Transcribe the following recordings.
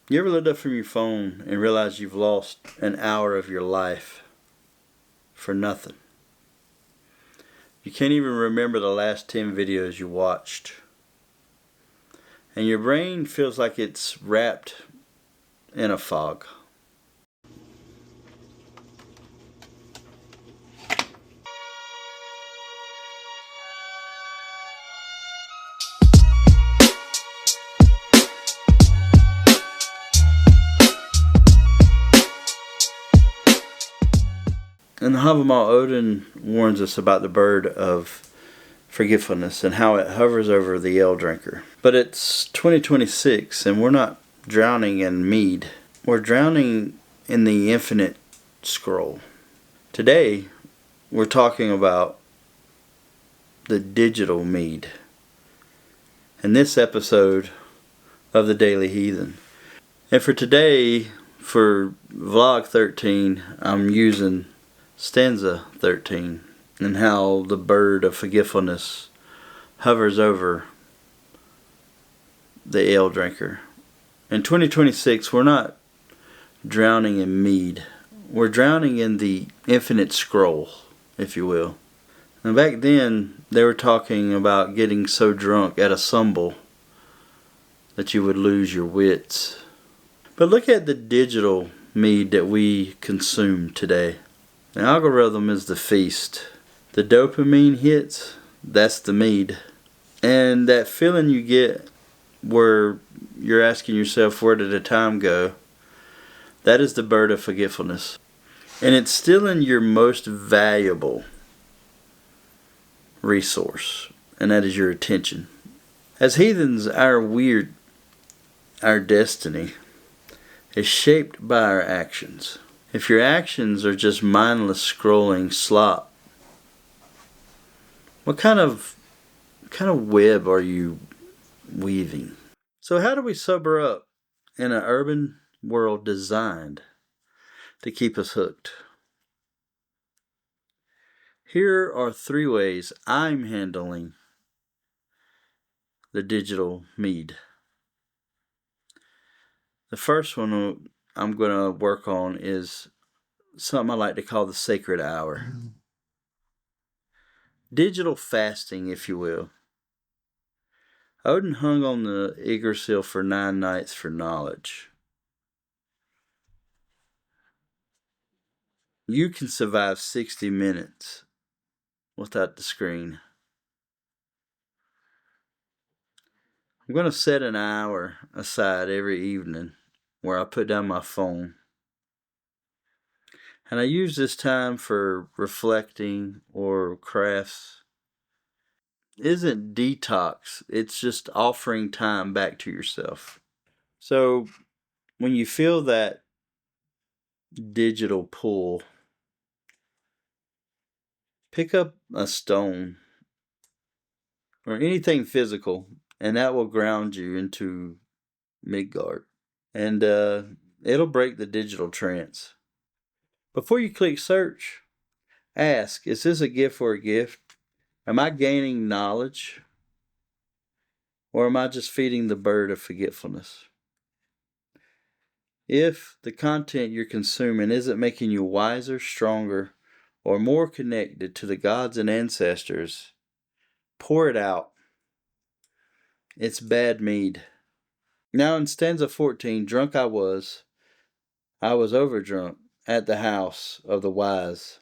You ever looked up from your phone and realized you've lost an hour of your life for nothing? You can't even remember the last 10 videos you watched. And your brain feels like it's wrapped in a fog. And the Havamal Odin warns us about the bird of forgetfulness and how it hovers over the ale drinker. But it's 2026 and we're not drowning in mead. We're drowning in the infinite scroll. Today, we're talking about the digital mead. In this episode of the Daily Heathen. And for today, for vlog 13, I'm using stanza 13 and how the bird of forgetfulness hovers over the ale drinker. In 2026, we're not drowning in mead. We're drowning in the infinite scroll, if you will. And back then, they were talking about getting so drunk at a sumble that you would lose your wits. But look at the digital mead that we consume today. The algorithm is the feast. The dopamine hits, that's the mead. And that feeling you get where you're asking yourself, where did the time go? That is the bird of forgetfulness. And it's still in your most valuable resource, and that is your attention. As heathens, our destiny is shaped by our actions. If your actions are just mindless scrolling slop, what kind of web are you weaving? So how do we sober up in an urban world designed to keep us hooked? Here are 3 ways I'm handling the digital mead. The first one I'm going to work on is something I like to call the sacred hour. Digital fasting, if you will. Odin hung on the Yggdrasil for 9 nights for knowledge. You can survive 60 minutes without the screen. I'm going to set an hour aside every evening where I put down my phone. And I use this time for reflecting or crafts. It isn't detox, it's just offering time back to yourself. So when you feel that digital pull, pick up a stone or anything physical, and that will ground you into Midgard. And it'll break the digital trance. Before you click search, ask, is this a gift or a gift? Am I gaining knowledge? Or am I just feeding the bird of forgetfulness? If the content you're consuming isn't making you wiser, stronger, or more connected to the gods and ancestors, pour it out. It's bad mead. Now in stanza 14, drunk I was overdrunk at the house of the wise.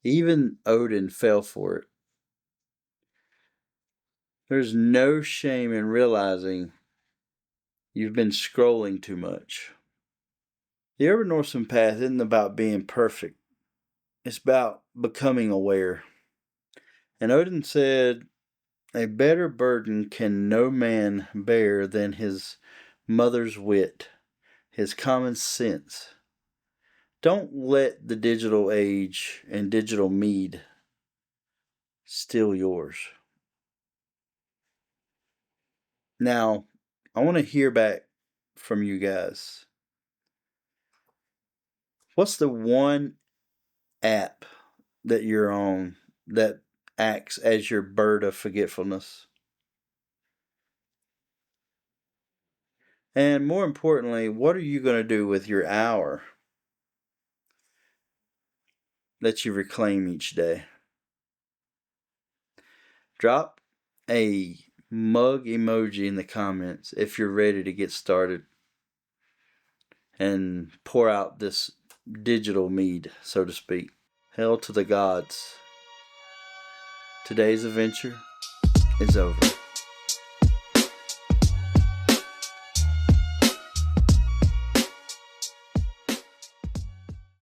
Even Odin fell for it. There's no shame in realizing you've been scrolling too much. The Urban Norseman path isn't about being perfect. It's about becoming aware. And Odin said, a better burden can no man bear than his mother's wit, his common sense. Don't let the digital age and digital mead steal yours. Now, I want to hear back from you guys. What's the one app that you're on that acts as your bird of forgetfulness? And more importantly, what are you going to do with your hour that you reclaim each day? Drop a mug emoji in the comments if you're ready to get started and pour out this digital mead, so to speak. Hail to the gods. Today's adventure is over.